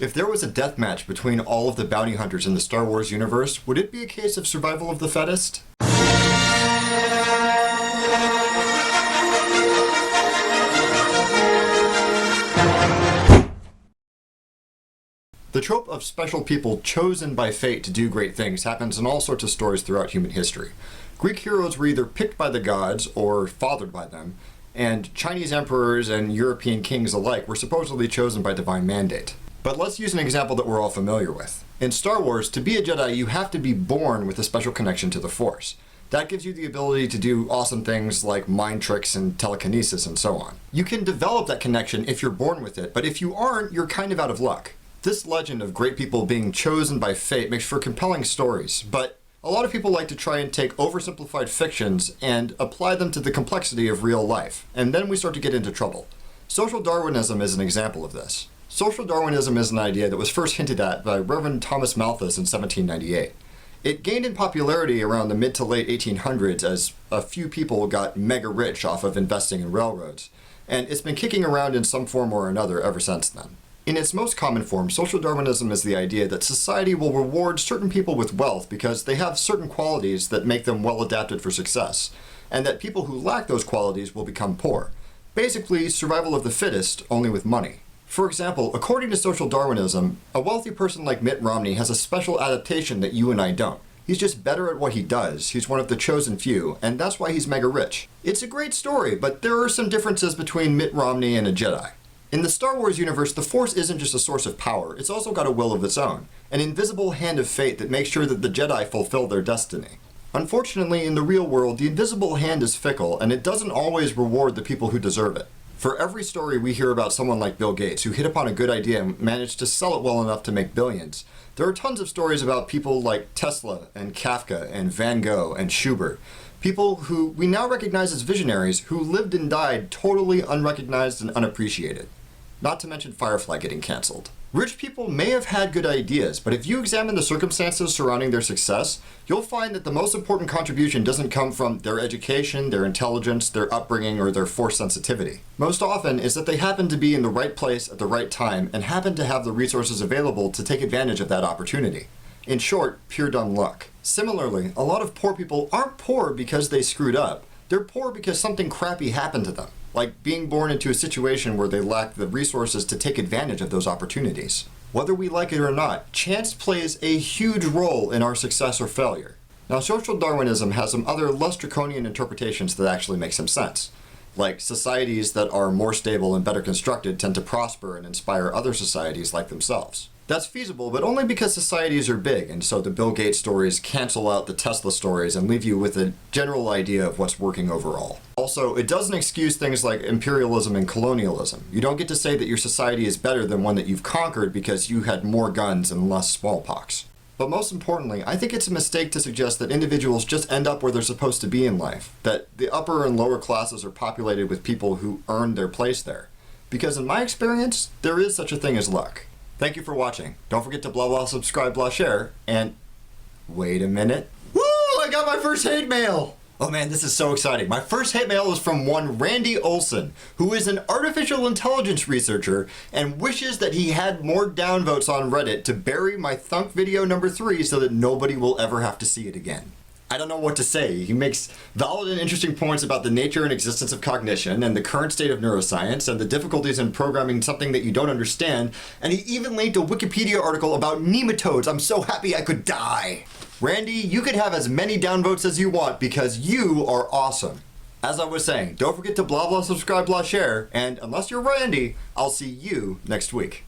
If there was a death match between all of the bounty hunters in the Star Wars universe, would it be a case of survival of the fittest? The trope of special people chosen by fate to do great things happens in all sorts of stories throughout human history. Greek heroes were either picked by the gods or fathered by them, and Chinese emperors and European kings alike were supposedly chosen by divine mandate. But let's use an example that we're all familiar with. In Star Wars, to be a Jedi, you have to be born with a special connection to the Force. That gives you the ability to do awesome things like mind tricks and telekinesis and so on. You can develop that connection if you're born with it, but if you aren't, you're kind of out of luck. This legend of great people being chosen by fate makes for compelling stories, but a lot of people like to try and take oversimplified fictions and apply them to the complexity of real life, and then we start to get into trouble. Social Darwinism is an example of this. Social Darwinism is an idea that was first hinted at by Reverend Thomas Malthus in 1798. It gained in popularity around the mid to late 1800s as a few people got mega rich off of investing in railroads, and it's been kicking around in some form or another ever since then. In its most common form, social Darwinism is the idea that society will reward certain people with wealth because they have certain qualities that make them well adapted for success, and that people who lack those qualities will become poor. Basically, survival of the fittest, only with money. For example, according to social Darwinism, a wealthy person like Mitt Romney has a special adaptation that you and I don't. He's just better at what he does, he's one of the chosen few, and that's why he's mega rich. It's a great story, but there are some differences between Mitt Romney and a Jedi. In the Star Wars universe, the Force isn't just a source of power, it's also got a will of its own, an invisible hand of fate that makes sure that the Jedi fulfill their destiny. Unfortunately, in the real world, the invisible hand is fickle, and it doesn't always reward the people who deserve it. For every story we hear about someone like Bill Gates who hit upon a good idea and managed to sell it well enough to make billions, there are tons of stories about people like Tesla and Kafka and Van Gogh and Schubert, people who we now recognize as visionaries who lived and died totally unrecognized and unappreciated. Not to mention Firefly getting cancelled. Rich people may have had good ideas, but if you examine the circumstances surrounding their success, you'll find that the most important contribution doesn't come from their education, their intelligence, their upbringing, or their Force sensitivity. Most often is that they happen to be in the right place at the right time and happen to have the resources available to take advantage of that opportunity. In short, pure dumb luck. Similarly, a lot of poor people aren't poor because they screwed up. They're poor because something crappy happened to them, like being born into a situation where they lack the resources to take advantage of those opportunities. Whether we like it or not, chance plays a huge role in our success or failure. Now, social Darwinism has some other less draconian interpretations that actually make some sense. Like, societies that are more stable and better constructed tend to prosper and inspire other societies like themselves. That's feasible, but only because societies are big, and so the Bill Gates stories cancel out the Tesla stories and leave you with a general idea of what's working overall. Also, it doesn't excuse things like imperialism and colonialism. You don't get to say that your society is better than one that you've conquered because you had more guns and less smallpox. But most importantly, I think it's a mistake to suggest that individuals just end up where they're supposed to be in life, that the upper and lower classes are populated with people who earned their place there. Because in my experience, there is such a thing as luck. Thank you for watching. Don't forget to blah blah subscribe blah share, and wait a minute. Woo! I got my first hate mail! Oh man, this is so exciting. My first hate mail is from one Randy Olson, who is an artificial intelligence researcher and wishes that he had more downvotes on Reddit to bury my THUNK video number 3 so that nobody will ever have to see it again. I don't know what to say. He makes valid and interesting points about the nature and existence of cognition and the current state of neuroscience and the difficulties in programming something that you don't understand, and he even linked a Wikipedia article about nematodes. I'm so happy I could die. Randy, you can have as many downvotes as you want because you are awesome. As I was saying, don't forget to blah blah subscribe blah share, and unless you're Randy, I'll see you next week.